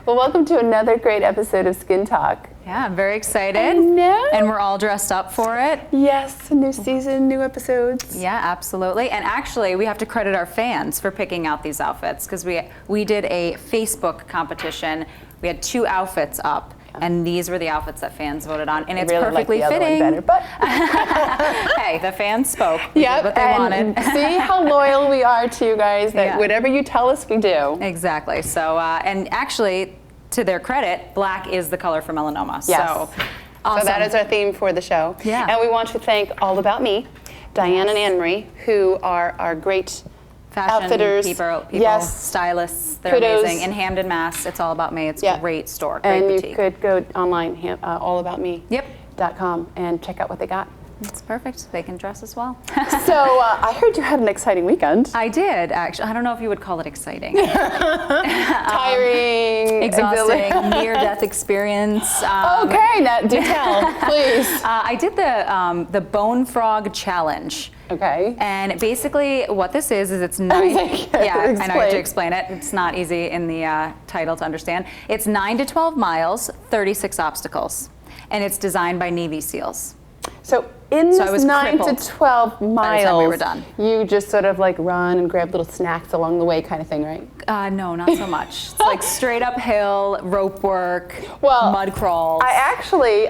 Well, welcome to another great episode of Skin Talk. Yeah, I'm very excited. I know. And we're all dressed up for it. Yes, a new season, new episodes. Yeah, absolutely. And actually, we have to credit our fans for picking out these outfits because we did a Facebook competition. We had 2 outfits up. And these were the outfits that fans voted on, and it's really perfectly like the fitting. other one better, but hey, the fans spoke. We did what they wanted. See how loyal we are to you guys. That whatever you tell us, we do. Exactly. So, and actually, to their credit, black is the color for melanoma. Yes. So, awesome. So that is our theme for the show. Yeah. And we want to thank All About Me, Diane and Anne-Marie, who are our great fashion outfitters, people, yes, stylists, they're kudos. amazing. In Hamden, Mass, it's All About Me. It's a great store, great and boutique. You could go online, allaboutme.com, and check out what they got. It's perfect. They can dress as well. So I heard you had an exciting weekend. I did, actually. I don't know if you would call it exciting. Tiring, exhausting, near-death experience. Okay, now do tell, please. I did the Bone Frog Challenge. Okay. And basically what this is it's 9, yeah, I know I have to explain it. It's not easy in the title to understand. It's 9 to 12 miles, 36 obstacles. And it's designed by Navy SEALs. So in this 9 to 12 miles, by the time we were done. You just sort of like run and grab little snacks along the way kind of thing, right? No, not so much. It's like straight uphill, rope work, mud crawls. I actually,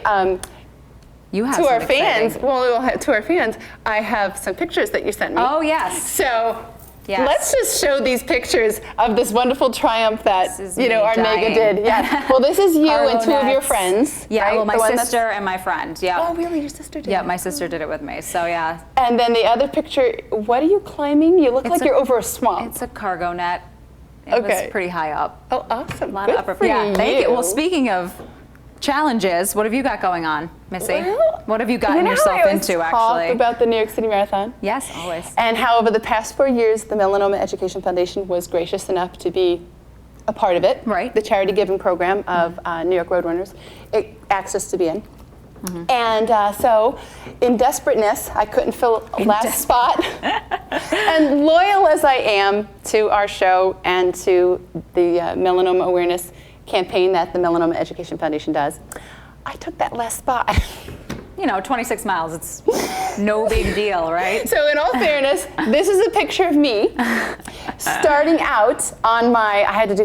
you have to our fans, exciting. to our fans, I have some pictures that you sent me. Oh, yes. So let's just show these pictures of this wonderful triumph that our Mega did. Yeah. Well, this is you and 2 of your friends. Yeah. Right? Well, my sister and my friend. Yeah. Oh, really? Your sister did? Yeah, my sister did it with me. So yeah. And then the other picture. What are you climbing? You look like you're over a swamp. It's a cargo net. It was pretty high up. Oh, awesome. A lot of upper. Yeah. Thank you. Well, speaking of challenges, what have you got going on, Missy? Well, what have you gotten yourself into, actually? Talk about the New York City Marathon. Yes, always. And how over the past 4 years, the Melanoma Education Foundation was gracious enough to be a part of it. Right. The charity giving program of New York Roadrunners. It asked us to be in. Mm-hmm. And so, in desperateness, I couldn't fill a last spot. And loyal as I am to our show and to the melanoma awareness campaign that the Melanoma Education Foundation does, I took that last spot. 26 miles, it's no big deal, right? So in all fairness, this is a picture of me starting out on I had to do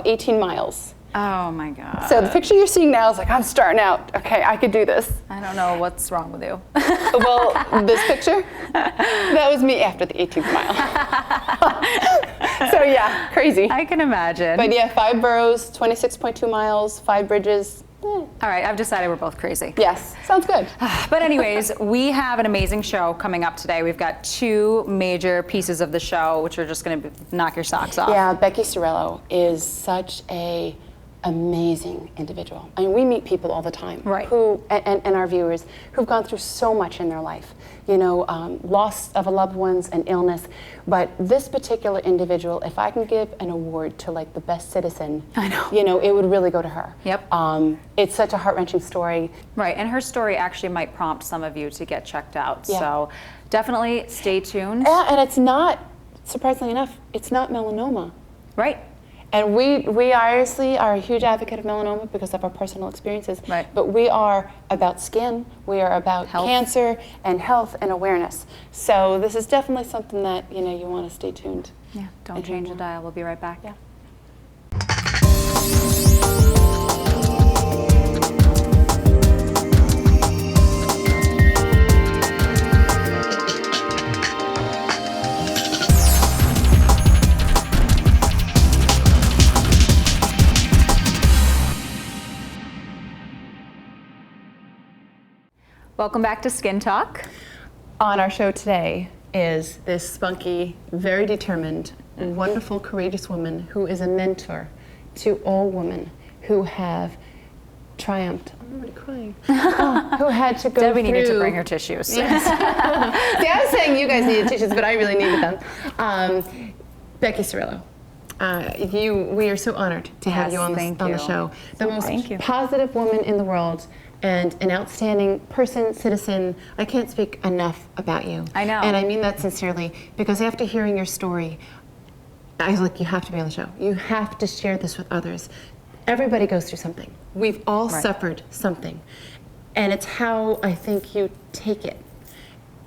18 miles. Oh my God. So the picture you're seeing now is like, I'm starting out. Okay, I could do this. I don't know what's wrong with you. Well, this picture, that was me after the 18th mile. So yeah, crazy. I can imagine. But yeah, 5 boroughs, 26.2 miles, 5 bridges. All right, I've decided we're both crazy. Yes, sounds good. But anyways, we have an amazing show coming up today. We've got 2 major pieces of the show, which are just going to knock your socks off. Yeah, Becky Cirrillo is such a amazing individual. I mean, we meet people all the time, right? Who and our viewers who've gone through so much in their life, loss of a loved ones and illness. But this particular individual, if I can give an award to like the best citizen, I know, it would really go to her. Yep. It's such a heart-wrenching story. Right, and her story actually might prompt some of you to get checked out. Yeah. So definitely stay tuned. Yeah, and it's not, surprisingly enough, it's not melanoma. Right. And we obviously are a huge advocate of melanoma because of our personal experiences. Right. But we are about skin, we are about cancer and health and awareness. So this is definitely something that you want to stay tuned. Yeah, don't change the dial. We'll be right back. Yeah. Welcome back to Skin Talk. On our show today is this spunky, very determined, wonderful, courageous woman who is a mentor to all women who have triumphed. I'm already crying. Who had to go Debbie through. needed to bring her tissues. Yes. See, I was saying you guys needed tissues, but I really needed them. Becky Cirrillo. We are so honored to have you on the show. The most positive woman in the world and an outstanding person, citizen. I can't speak enough about you. I know. And I mean that sincerely because after hearing your story, I was like, you have to be on the show. You have to share this with others. Everybody goes through something. We've all suffered something. And it's how I think you take it.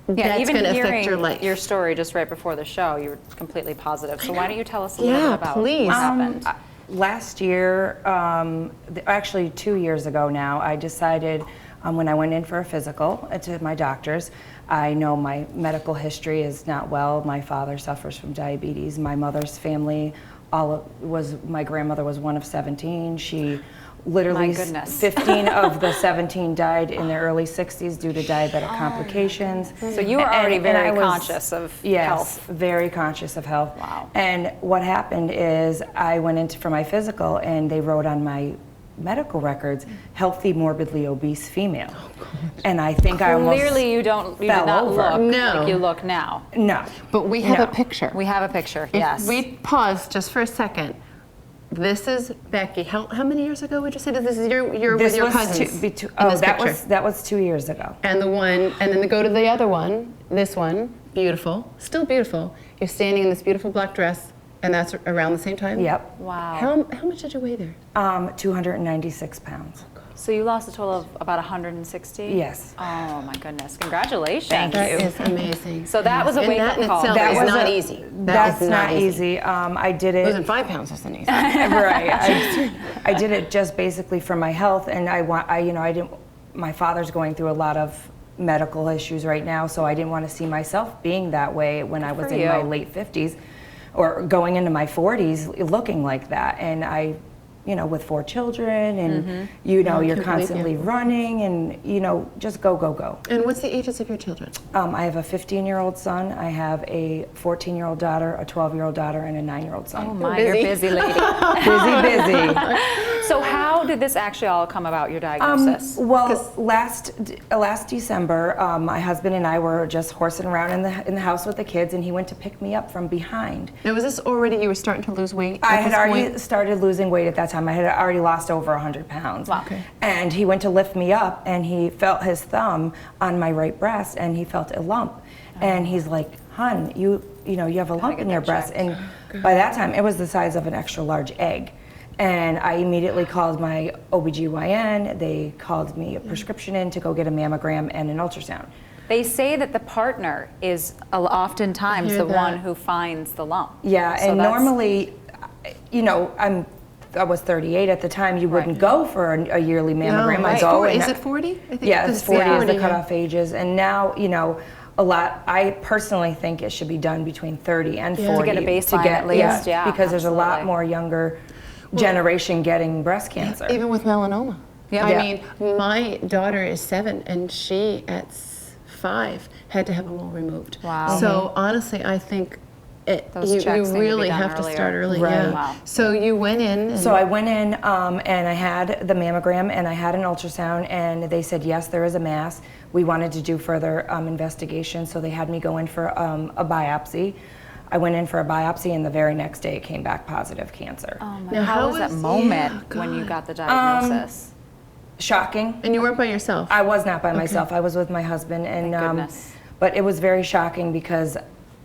Yeah, That's even going to hearing affect your life. your story just right before the show, you were completely positive. So why don't you tell us a little bit about please. what happened? Last year, actually 2 years ago now, I decided when I went in for a physical to my doctors, I know my medical history is not well. My father suffers from diabetes. My mother's family, my grandmother was one of 17. She literally, 15 of the 17 died in their early 60s due to diabetic complications. So you were already very conscious of health. Yes, very conscious of health. Wow. And what happened is I went in for my physical and they wrote on my medical records, healthy, morbidly obese female. And I think I almost Clearly you did not over. look No. like you look now. No. But we have No. a picture. We have a picture, If yes. we pause just for a second. This is Becky. How many years ago would you say this is? You're with your cousins. That was 2 years ago. And then go to the other one. This one, beautiful, still beautiful. You're standing in this beautiful black dress, and that's around the same time. Yep. Wow. How much did you weigh there? 296 pounds. So you lost a total of about 160? Yes. Oh my goodness, congratulations. Thank That you. is amazing. So that was a And wake-up that in call. itself That is was not a- easy. That's not easy. I did it. Losing 5 pounds isn't easy. Right. I did it just basically for my health, and I didn't. My father's going through a lot of medical issues right now, so I didn't want to see myself being that way when I was in my late 50s, or going into my 40s, looking like that. And with 4 children, and you're constantly running, and just go. And what's the ages of your children? I have a 15-year-old son. I have a 14-year-old daughter, a 12-year-old daughter, and a 9-year-old son. Oh my, you're busy lady. busy. So how did this actually all come about, your diagnosis? Well, last December, my husband and I were just horsing around in the house with the kids, and he went to pick me up from behind. Now, was this already, you were starting to lose weight? I had already started losing weight at that time. I had already lost over 100 pounds. Wow. Okay. And he went to lift me up, and he felt his thumb on my right breast, and he felt a lump. And he's like, "Hun, you have a lump in your breast." And by that time, it was the size of an extra large egg. And I immediately called my OBGYN. They called me a prescription in to go get a mammogram and an ultrasound. They say that the partner is oftentimes the one who finds the lump. Yeah, So and that's- normally, I was 38 at the time. You wouldn't go for a yearly mammogram. No, I go. Is it 40? I think Yes, 40 is the yeah. cutoff ages. And now, I personally think it should be done between 30 and 40. To get a baseline at least, yeah, because there's a lot absolutely. more younger generation getting breast cancer. Even with melanoma. Yeah. I mean, my daughter is 7, and she at 5 had to have a mole removed. Wow. So honestly, I think Those you checks need to be really done have to start earlier. early. Right. Yeah. Wow. So you went in. And So I went in and I had the mammogram and I had an ultrasound, and they said, yes, there is a mass. We wanted to do further investigation, so they had me go in for a biopsy. I went in for a biopsy, and the very next day it came back positive cancer. Oh my, Now, how how was that was- moment yeah, when you God. got the diagnosis? Shocking. And you weren't by yourself. I was not by myself. I was with my husband, and Thank goodness. But it was very shocking because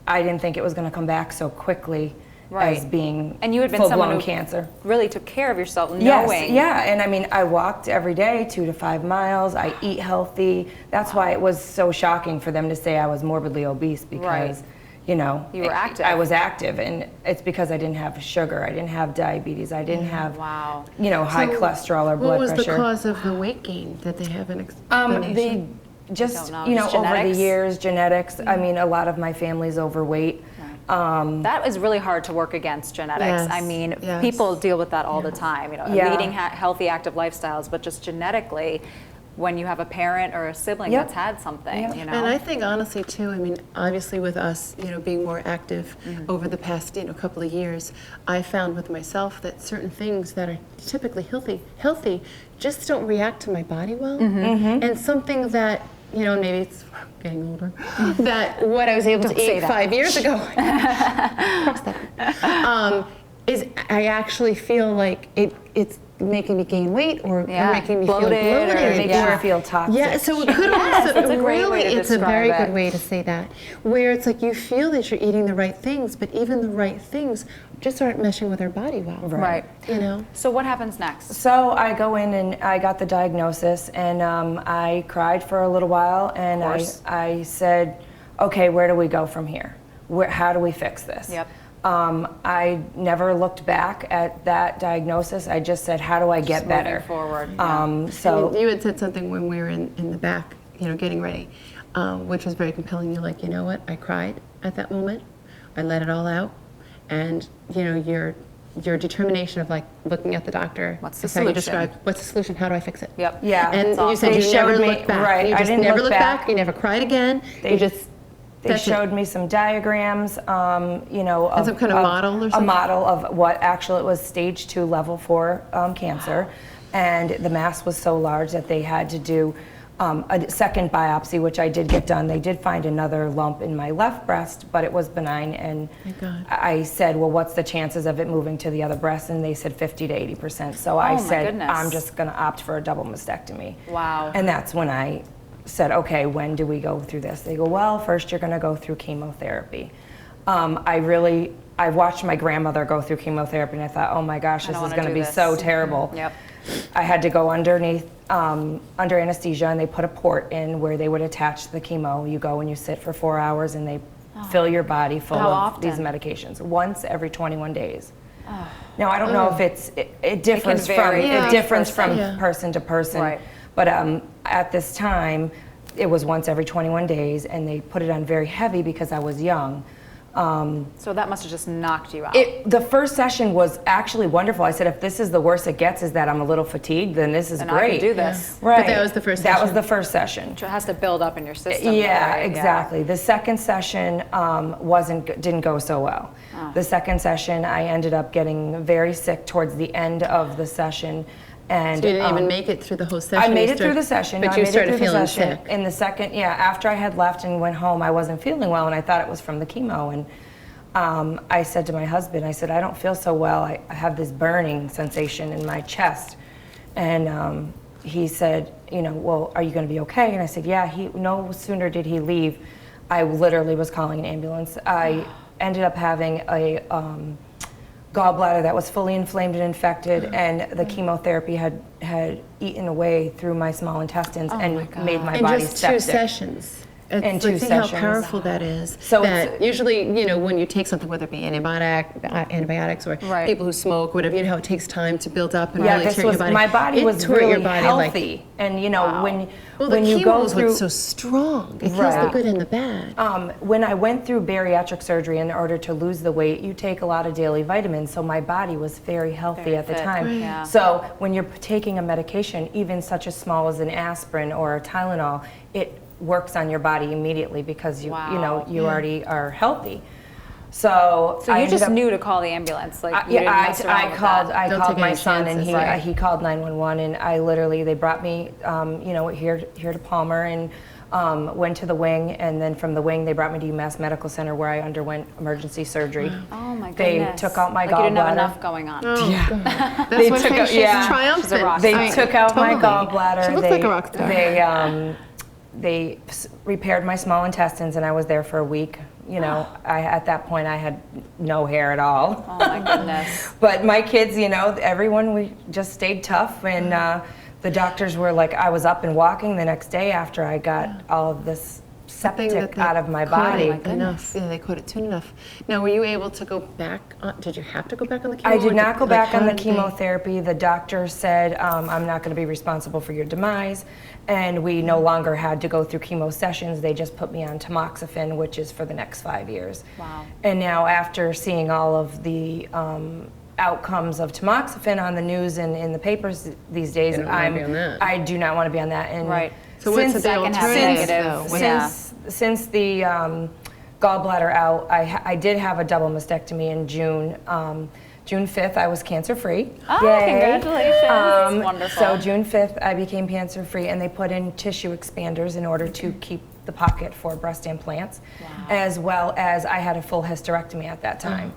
I didn't think it was going to come back so quickly as being And you had been someone full-blown who cancer. really took care of yourself, knowing. Yes, yeah, and I mean, I walked every day 2 to 5 miles. I eat healthy. That's why it was so shocking for them to say I was morbidly obese, because, You were active. I was active, and it's because I didn't have sugar. I didn't have diabetes. I didn't have, Wow. high So cholesterol or blood what was pressure. the cause of the weight gain? Did they have an explanation? They just, don't know. Just over the genetics? years, genetics. I mean, a lot of my family's overweight. That is really hard to work against genetics. Yes, I mean, yes. people deal with that all the time, Yeah. leading healthy, active lifestyles, but just genetically, when you have a parent or a sibling Yep. that's had something, Yep. you know. And I think honestly too, I mean, obviously with us, being more active over the past, couple of years, I found with myself that certain things that are typically healthy just don't react to my body well. And something that, maybe it's getting older, that what I was able to say eat that. 5 years ago, cross that. is I actually feel like it's making me gain weight or making me bloated, feel bloated. It makes you feel toxic. Yeah, so it could also, that's a great way to it's a very describe it. good way to say that, where it's like you feel that you're eating the right things, but even the right things just aren't meshing with our body well. Right. You know? So what happens next? So I go in and I got the diagnosis, and I cried for a little while, and I said, okay, where do we go from here? How do we fix this? Yep. I never looked back at that diagnosis. I just said, how do I get better? Moving forward. So you had said something when we were in the back, getting ready, which was very compelling. You're like, you know what? I cried at that moment. I let it all out. And, your determination of like looking at the doctor. What's the is how you solution? describe what's the solution? How do I fix it? Yep. yeah. And That's you said They you never showed me- looked back. right, You I just didn't never look looked back. back. You never cried again. They showed me some diagrams, of some kind of model or a something? model of what actually it was stage 2, level 4 cancer, and the mass was so large that they had to do a second biopsy, which I did get done. They did find another lump in my left breast, but it was benign. And Thank God. I said, well, what's the chances of it moving to the other breast? And they said 50 to 80%. So I my said, goodness. I'm just going to opt for a double mastectomy. Wow. And that's when I said, okay, when do we go through this? They go, well, first you're going to go through chemotherapy. I watched my grandmother go through chemotherapy, and I thought, oh my gosh, this is going to be so terrible. Yep. I had to go underneath, under anesthesia, and they put a port in where they would attach the chemo. You go and you sit for 4 hours, and they fill your body full How of often? these medications, once every 21 days. Now, I don't know if it differs vary from from person to person. Right. But at this time, it was once every 21 days, and they put it on very heavy because I was young. So that must have just knocked you out. The first session was actually wonderful. I said, if this is the worst it gets, is that I'm a little fatigued, then this is and great. I can do this. Right. But that was the first That session. was the first session. It has to build up in your system. Yeah, right? exactly. The second session didn't go so well. The second session, I ended up getting very sick towards the end of the session. And So you didn't even make it through the whole session. I made it through the session. But I you made it started through the feeling session. sick. In the second, after I had left and went home, I wasn't feeling well, and I thought it was from the chemo. And I said to my husband, I said, I don't feel so well. I have this burning sensation in my chest. And he said, well, are you going to be okay? And I said, yeah. No sooner did he leave, I literally was calling an ambulance. I ended up having a gallbladder that was fully inflamed and infected, and the chemotherapy had eaten away through my small intestines and made my In body just septic. 2 sessions. In It's 2 like, see sessions. how powerful that is. So that it's- usually, when you take something, whether it be antibiotics or Right. people who smoke, whatever, it takes time to build up and Yeah, really this tear was your body. my body It was tore really your body like- healthy, and well, when the you go chemo is through what's so strong. It kills the Right. good and the bad. when I went through bariatric surgery in order to lose the weight, you take a lot of daily vitamins, so my body was very healthy Very at the fit. time. Right. Yeah. So when you're taking a medication, even such as small as an aspirin or a Tylenol, it works on your body immediately because you Wow. you already are healthy. So So I you ended just up- knew to call the ambulance, like you yeah, didn't mess around with called. that. I Don't called take my any son, and chances, he right. he called 911, and I literally they brought me, here to Palmer, and went to the wing, and then from the wing they brought me to UMass Medical Center where I underwent emergency surgery. Oh my They goodness. took out my like you didn't have gallbladder. enough going on. That's They what took makes out- she's yeah. triumphant. She's a rock They star. took out my Totally. gallbladder. She looks like a rock star. They repaired my small intestines, and I was there for a week. At that point I had no hair at all. Oh my goodness. But my kids, everyone, we just stayed tough, and the doctors were like, I was up and walking the next day after I got all of this septic out of my body. Enough. Yeah, they caught it soon enough. Now, were you able to go back? Did you have to go back on the chemo? I did or not go back on the how did they- chemotherapy. The doctor said, I'm not going to be responsible for your demise, and we no longer had to go through chemo sessions. They just put me on tamoxifen, which is for the next 5 years. Wow. And now, after seeing all of the outcomes of tamoxifen on the news and in the papers these days, You don't wanna be on that. I do not want to be on that. And Right. So what's the Second half alternative, negative, though? yeah. Since the gallbladder out, I did have a double mastectomy in June. June 5th, I was cancer-free. Oh, Yay. congratulations. That's wonderful. So June 5th, I became cancer-free, and they put in tissue expanders in order to keep the pocket for breast implants, as well as I had a full hysterectomy at that time.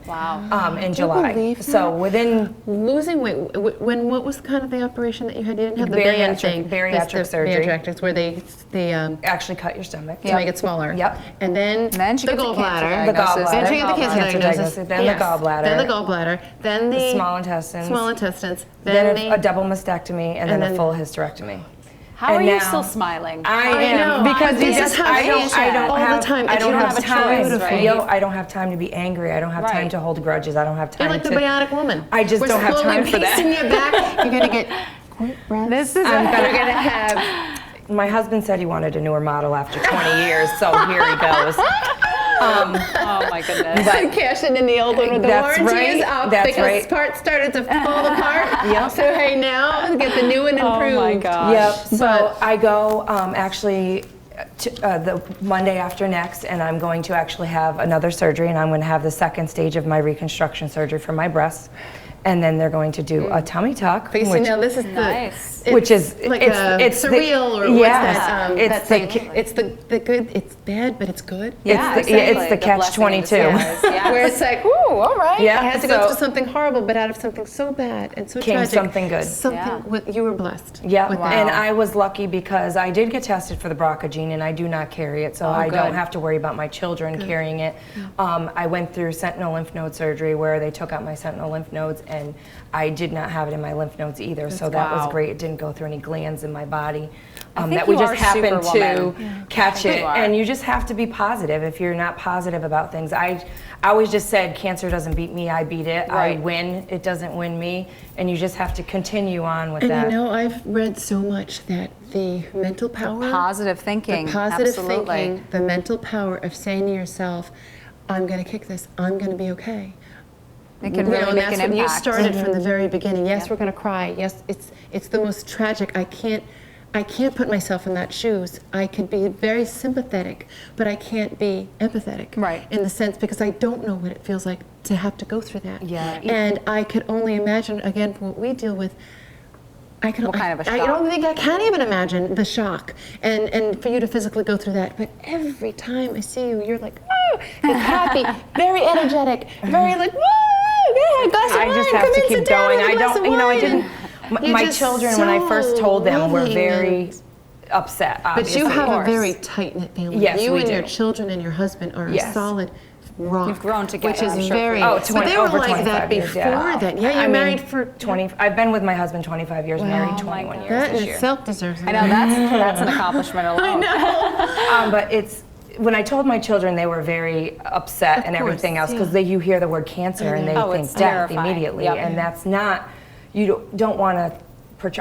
In July. So within losing weight, what was kind of the operation that you had? You didn't have the band thing. Bariatric surgery. Bariatrics, where they actually cut your stomach to make it smaller. Yep. And then she the gets gallbladder. The gallbladder. Then she got the cancer diagnosis. Then the gallbladder. Then the gallbladder. Then the small intestines. Small intestines. Then a double mastectomy, and then a full hysterectomy. How are you still smiling? I am, because I don't have time. I don't have time. I don't have time to be angry. I don't have time to hold grudges. I don't have time. You're like the bionic woman. I just don't have time for that. You back. You're gonna get quick breaths. This is. I'm gonna have. My husband said he wanted a newer model after 20 years, so here he goes. Oh my goodness. But cashing in the old one with the warranty is up because parts started to fall apart. Yep. So hey, now get the new one improved. Oh my gosh. Yep. So I go actually the Monday after next, and I'm going to actually have another surgery, and I'm going to have the second stage of my reconstruction surgery for my breasts. And then they're going to do a tummy tuck, which this is nice. Which is like it's surreal, or what's that? It's the good. It's bad, but it's good. Yeah, it's the catch-22. Where it's like, ooh, all right. Yeah, I had to go through something horrible, but out of something so bad and so came tragic, something good. You were blessed. Yeah, with that. And I was lucky because I did get tested for the BRCA gene, and I do not carry it, so I don't have to worry about my children carrying it. I went through sentinel lymph node surgery where they took out my sentinel lymph nodes, and I did not have it in my lymph nodes either, so that was great. It didn't go through any glands in my body. That we just happened to catch it. And you just have to be positive. If you're not positive about things, I always just said, cancer doesn't beat me, I beat it. I win, it doesn't win me. And you just have to continue on with that. And you know, I've read so much that the mental power, the positive thinking, thinking, the mental power of saying to yourself, I'm going to kick this, I'm going to be okay. It can really make an impact. You started from the very beginning. Yes, we're going to cry. Yes, it's the most tragic. I can't put myself in that shoes. I could be very sympathetic, but I can't be empathetic. Right. In the sense, because I don't know what it feels like to have to go through that. Yeah. And I could only imagine, again, for what we deal with, what kind of a shock? I don't think I can even imagine the shock, and for you to physically go through that. But every time I see you, you're like, oh, you're happy, very energetic, very like, woo, yeah, glass of wine. I just have to keep going. I don't, I didn't. My children, when I first told them, were very upset. Obviously. But you have a very tight-knit family. Yes, you we and do. your children and your husband are a solid rock. You've grown together, which is I'm sure. very. Oh, but they were over like that 25 years, before that. Yeah, you're married for 20. I've been with my husband 25 years, married 21 years that this in year. itself deserves. I know that's an accomplishment alone. I know. But it's. When I told my children, they were very upset and everything else because you hear the word cancer and they think death immediately, and that's not. You don't want to.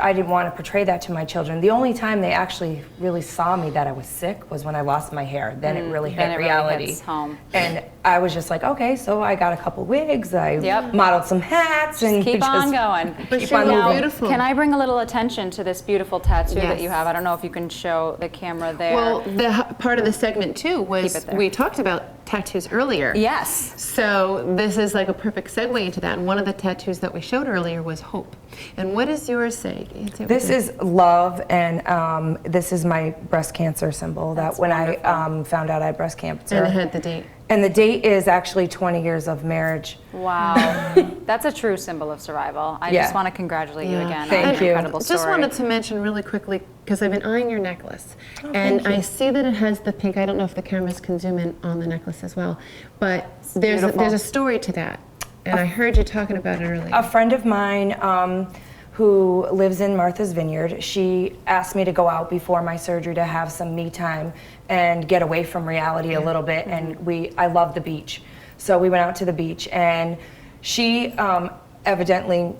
I didn't want to portray that to my children. The only time they actually really saw me that I was sick was when I lost my hair. Then it really hit reality. Really hits home. And I was just like, okay, so I got a couple wigs, I modeled some hats, and keep on going. Keep on moving. Beautiful. Can I bring a little attention to this beautiful tattoo that you have? I don't know if you can show the camera there. Well, the part of the segment too was we talked about tattoos earlier. Yes. So this is like a perfect segue into that. And one of the tattoos that we showed earlier was hope. And what does yours say? This is love, and this is my breast cancer symbol. That when I found out I had breast cancer. And it had the date. And the date is actually 20 years of marriage. Wow. That's a true symbol of survival. I just want to congratulate you again. Thank you. Incredible story. Just wanted to mention really quickly, because I've been eyeing your necklace, and I see that it has the pink. I don't know if the cameras can zoom in on the necklace as well, but there's a story to that, and I heard you talking about it earlier. A friend of mine who lives in Martha's Vineyard, she asked me to go out before my surgery to have some me time and get away from reality a little bit, and I love the beach. So we went out to the beach, and she evidently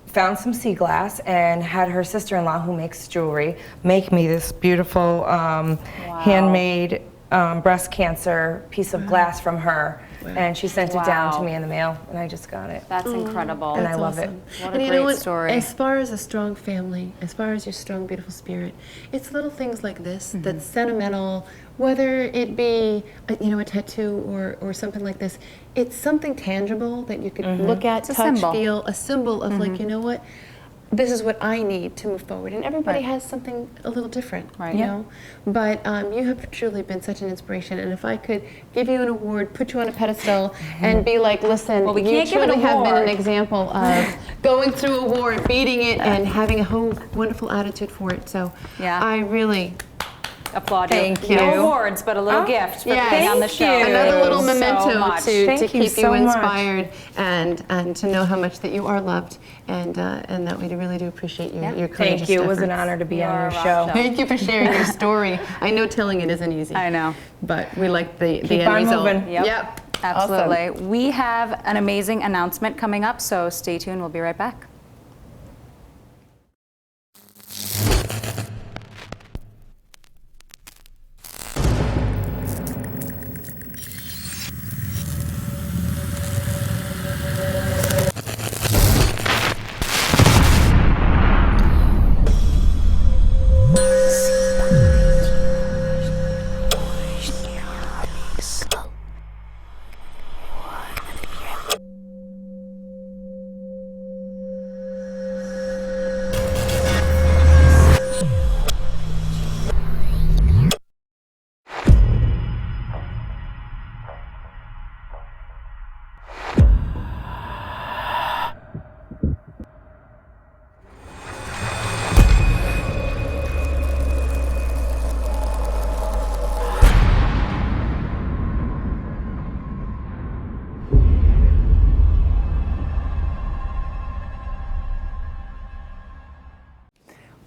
found some sea glass and had her sister-in-law, who makes jewelry, make me this beautiful handmade breast cancer piece of glass from her. And she sent it down to me in the mail, and I just got it. That's incredible. And I love it. What a great story. As far as a strong family, as far as your strong, beautiful spirit, it's little things like this that's sentimental, whether it be a tattoo or something like this. It's something tangible that you could look at, touch, feel, a symbol of like, you know what? this is what I need to move forward. And everybody has something a little different, you know. But you have truly been such an inspiration. And if I could give you an award, put you on a pedestal, and be like, listen, you truly have been an example of going through a war, beating it, and having a whole wonderful attitude for it. So I really applaud you. Thank you. No awards, but a little gift for being on the show. Another little memento to keep so you inspired and to know how much that you are loved, and that we really do appreciate your courageous Thank you. It was an efforts. honor to be on your show. Thank you for sharing your story. I know telling it isn't easy. I know. But we like the Keep end on result. moving. Yep. Absolutely. Awesome. We have an amazing announcement coming up, so stay tuned. We'll be right back.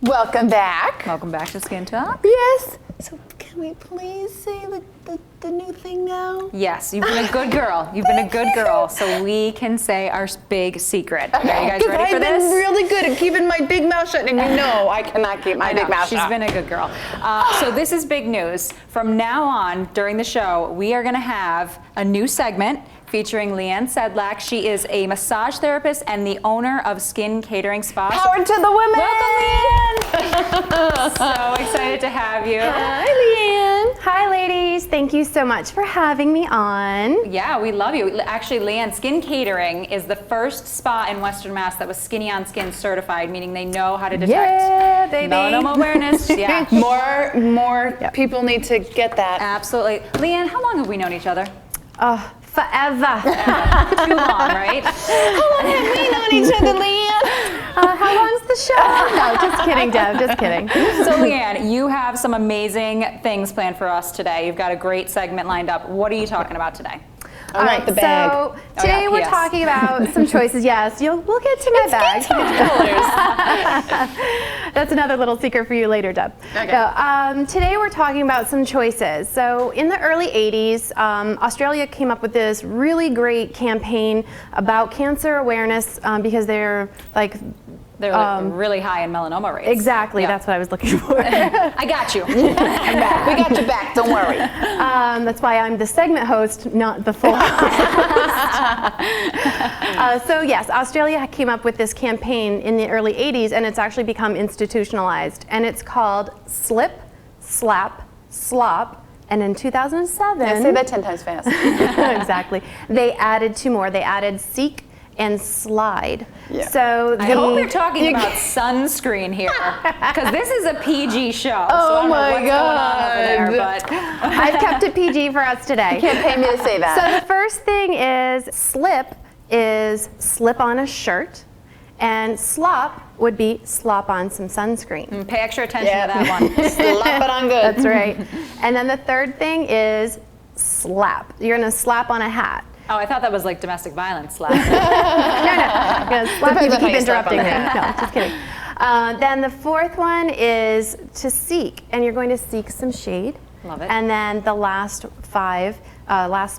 Welcome back. Welcome back to Skin Talk. Yes. So can we please say the new thing now? Yes, you've been a good girl. You've been a good girl, so we can say our big secret. Okay, Are you guys ready for I've this? been really good at keeping my big mouth shut, and you know I cannot keep my big mouth shut. She's been a good girl. So this is big news. From now on, during the show, we are going to have a new segment featuring Leanne Sedlack. She is a massage therapist and the owner of Skin Catering Spa. Power to the women! Welcome, Leanne! So excited to have you. Hi, Leanne. Hi, ladies. Thank you so much for having me on. Yeah, we love you. Actually, Leanne, Skin Catering is the first spa in Western Mass that was Skinny on Skin certified, meaning they know how to detect melanoma awareness. Yeah. More people need to get that. Absolutely. Leanne, how long have we known each other? Forever. Too long, right? How long have we known each other, Leanne? How long's the show? No, just kidding, Deb. Just kidding. So, Leanne, you have some amazing things planned for us today. You've got a great segment lined up. What are you talking about today? All right, the bag. so today we're talking about some choices. Yes, we'll get to my bag. That's another little secret for you later, Deb. Okay. So, today we're talking about some choices. So in the early 80s, Australia came up with this really great campaign about cancer awareness because they're like, They're really high in melanoma rates. exactly, that's what I was looking for. I got you. We got your back, don't worry. That's why I'm the segment host, not the full host. So yes, Australia came up with this campaign in the early 80s, and it's actually become institutionalized. And it's called Slip, Slap, Slop. And in 2007... Yeah, say that 10 times fast. Exactly. They added two more. They added Seek and Slide. Yeah. So I hope they're talking about sunscreen here, because this is a PG show. Oh, so I don't know my what's going on over there, God. but I've kept it PG for us today. You can't pay me to say that. So the first thing is slip on a shirt, and slop would be slop on some sunscreen. pay extra attention to that one. Slap it on good. That's right. And then the third thing is slap. You're gonna slap on a hat. Oh, I thought that was like domestic violence slap. No. I'm gonna slap Depends you, on how keep you slap on interrupting me. the hat. No, just kidding. Then the fourth one is to seek, and you're going to seek some shade. Love it. And then the last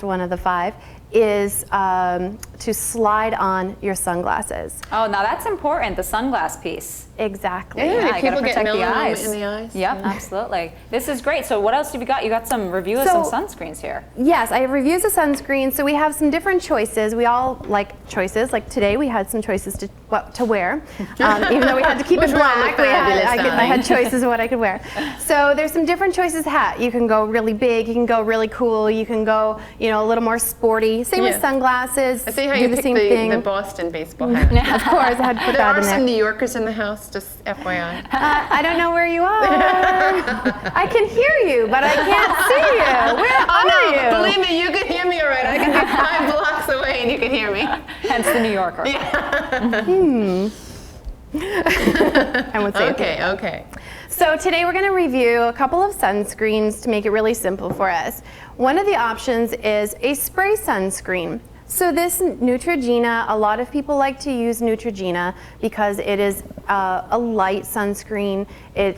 one of the five is to slide on your sunglasses. Oh, now that's important, the sunglass piece. Exactly. Yeah, you gotta people get protect the melanoma eyes. in the eyes. Yep, absolutely. This is great. So what else have you got? You got some reviews of So- some sunscreens here. Yes, I have reviews of sunscreen. So we have some different choices. We all like choices. Like today, we had some choices to wear. Even though we had to keep it Which one black, looked fabulous, I had choices of what I could wear. So there's some different choices of hat. You can go really big. You can go really cool. You can go, a little more sporty. pretty. Same with sunglasses. I see how do you the picked same thing. the Boston baseball hat. Of course, I had to put There that are in some there. New Yorkers in the house, just FYI. I don't know where you are. I can hear you, but I can't see you. Where are you? Believe me, you can hear me all right. I can be 5 blocks away and you can hear me. Hence the New Yorker. I would say Okay. So today we're going to review a couple of sunscreens to make it really simple for us. One of the options is a spray sunscreen. So this Neutrogena, a lot of people like to use Neutrogena because it is a light sunscreen. It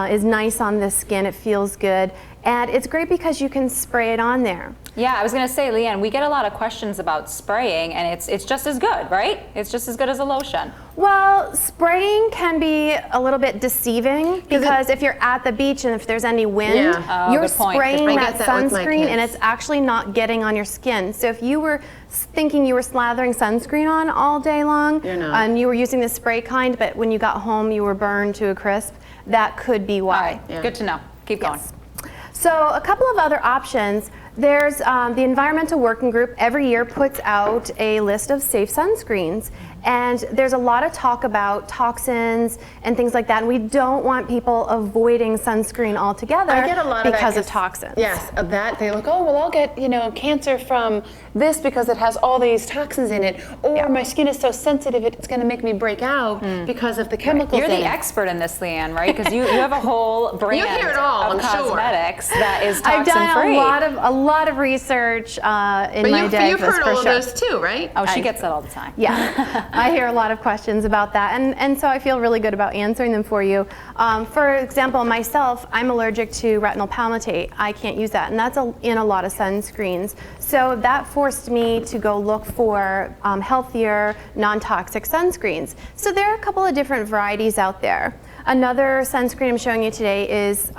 is nice on the skin, it feels good, and it's great because you can spray it on there. Yeah, I was going to say, Leanne, we get a lot of questions about spraying, and it's just as good, right? It's just as good as a lotion. Well, spraying can be a little bit deceiving because if you're at the beach and if there's any wind, you're good point. spraying I that get that with my sunscreen and kids. it's actually not getting on your skin. So if you were thinking you were slathering sunscreen on all day long You're not. and you were using the spray kind, but when you got home you were burned to a crisp, that could be why. Yeah. Good to know. Keep going. So a couple of other options. There's the Environmental Working Group every year puts out a list of safe sunscreens. And there's a lot of talk about toxins and things like that. And we don't want people avoiding sunscreen altogether I get a lot of because that of toxins. Yes, of that they look, oh, well, I'll get, cancer from this because it has all these toxins in it. Or my skin is so sensitive, it's going to make me break out because of the chemicals You're in the it. expert in this, Leanne, right? Because you have a whole brand You hear it all, of I'm sure. cosmetics that is I've toxin-free. done a lot of research in my day. You've that's heard for all of sure. those too, right? Oh, she gets that all the time. Yeah, I hear a lot of questions about that, and so I feel really good about answering them for you. For example, myself, I'm allergic to retinol palmitate. I can't use that, and that's in a lot of sunscreens. So that forced me to go look for healthier, non-toxic sunscreens. So there are a couple of different varieties out there. Another sunscreen I'm showing you today is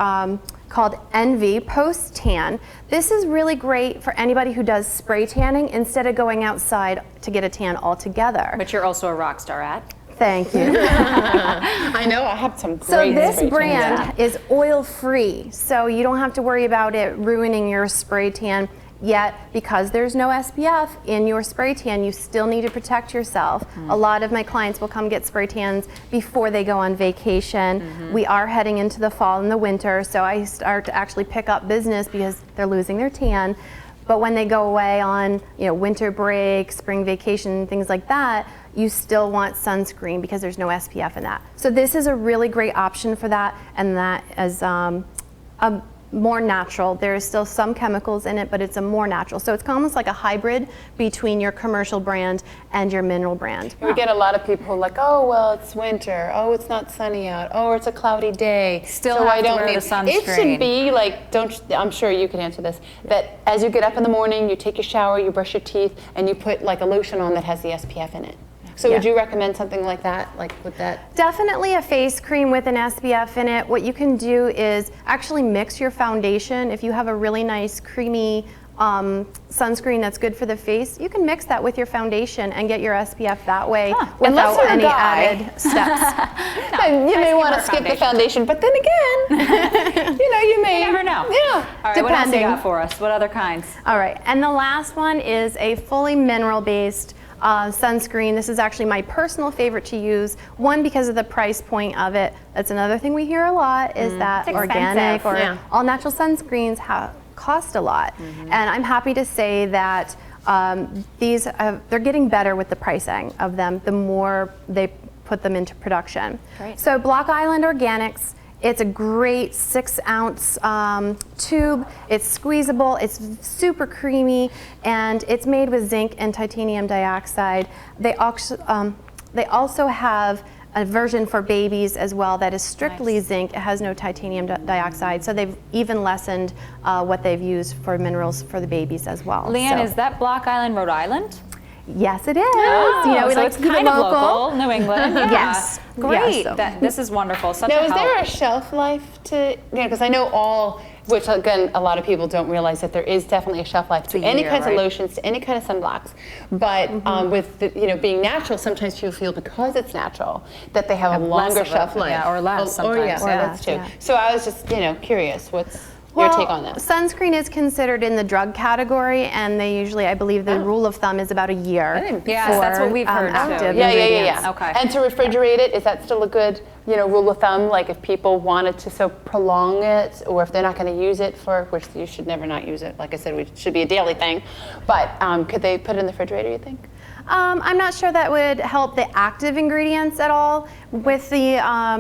called Envy Post Tan. This is really great for anybody who does spray tanning instead of going outside to get a tan altogether. But you're also a rock star at. Thank you. I know, I have some great So this spray tans. brand is oil-free, so you don't have to worry about it ruining your spray tan. Yet, because there's no SPF in your spray tan, you still need to protect yourself. A lot of my clients will come get spray tans before they go on vacation. We are heading into the fall and the winter, so I start to actually pick up business because they're losing their tan. But when they go away on winter break, spring vacation, things like that, you still want sunscreen because there's no SPF in that. So this is a really great option for that, and that is more natural. There is still some chemicals in it, but it's a more natural. So it's almost like a hybrid between your commercial brand and your mineral brand. We get a lot of people like, oh, well, it's winter. Oh, it's not sunny out. Oh, it's a cloudy day. Still so have I to don't wear need the sunscreen. It should be like, I'm sure you can answer this, that as you get up in the morning, you take your shower, you brush your teeth, and you put like a lotion on that has the SPF in it. So would you recommend something like that, like with that? Definitely a face cream with an SPF in it. What you can do is actually mix your foundation. If you have a really nice creamy sunscreen that's good for the face, you can mix that with your foundation and get your SPF that way Unless without you're a any guy. added steps. You may want to wear skip the foundation. foundation, but then again, you may. You never know. Yeah. All right, what else you Depending. got for us? What other kinds? All right, and the last one is a fully mineral-based sunscreen. This is actually my personal favorite to use. One, because of the price point of it. That's another thing we hear a lot is that It's organic expensive. or all natural sunscreens cost a lot. And I'm happy to say that these they're getting better with the pricing of them the more they put them into production. Great. So Block Island Organics. It's a great 6-ounce tube. It's squeezable, it's super creamy, and it's made with zinc and titanium dioxide. They also have a version for babies as well that is strictly zinc. It has no titanium dioxide, so they've even lessened what they've used for minerals for the babies as well. Leanne, So- is that Block Island, Rhode Island? Yes, it is. Oh, we so like it's to keep kind it of local. local, New England. Yeah. Yes. Great. Yeah, so- This is wonderful. Such Now, a is help. there a shelf life to, because I know which again, a lot of people don't realize that there is definitely a shelf life to a any year, kinds right? of lotions, to any kind of sunblocks. But with being natural, sometimes people feel because it's natural that they have a less longer of it, shelf life. yeah, or less Or sometimes, yeah, yeah. that's true. Yeah. So I was just curious, what's Your take on that? Sunscreen is considered in the drug category, and they usually, I believe, the rule of thumb is about a year. Yes, that's what we've heard too. active Yeah. ingredients. Okay. And to refrigerate it, is that still a good, rule of thumb? Like if people wanted to so prolong it, or if they're not going to use it for, which you should never not use it. Like I said, it should be a daily thing. But could they put it in the refrigerator, you think? I'm not sure that would help the active ingredients at all. With the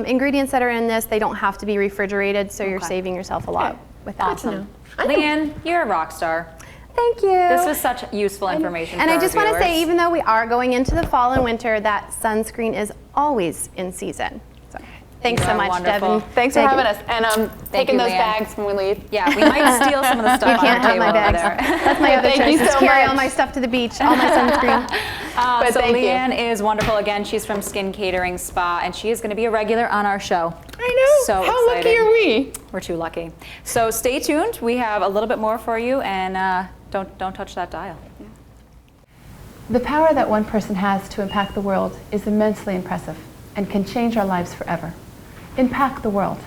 ingredients that are in this, they don't have to be refrigerated, so you're saving yourself a lot with that. Awesome. Leanne, you're a rock star. Thank you. This was such useful information And for I our just want to say, viewers. even though we are going into the fall and winter, that sunscreen is always in season. So, thanks You so are much, wonderful. Devin. Thanks for Thank having you. us. And taking you, those Leanne. bags when we leave. Yeah, we might steal some of the stuff You on can't our have table my over bags. there. That's my other Thank choice. you is so carry much. all my stuff to the beach, all my sunscreen. But So thank you. Leanne is wonderful. Again, she's from Skin Catering Spa, and she is going to be a regular on our show. I know. So How lucky excited. are we? We're too lucky. So stay tuned. We have a little bit more for you, and don't touch that dial. The power that one person has to impact the world is immensely impressive and can change our lives forever. Impact the world.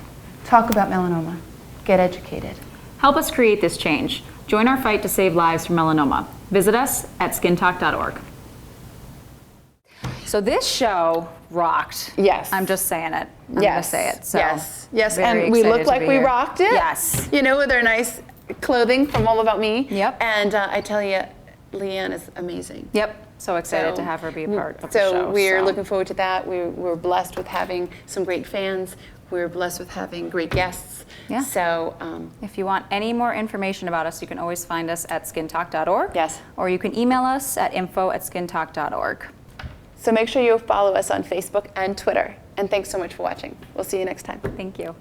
Talk about melanoma. Get educated. Help us create this change. Join our fight to save lives from melanoma. Visit us at skintalk.org. So this show rocked. Yes. I'm just saying it. I'm going to say it. So yes. very And we excited look to like be we here. rocked it. Yes. With our nice clothing from All About Me. Yep. And I tell you, Leanne is amazing. Yep. So excited So- to have her be a part of the show. So we're looking forward to that. We're blessed with having some great fans. We're blessed with having great guests. Yeah. So If you want any more information about us, you can always find us at skintalk.org. Yes. Or you can email us at info@skintalk.org. make sure you follow us on Facebook and Twitter. And thanks so much for watching. We'll see you next time. Thank you.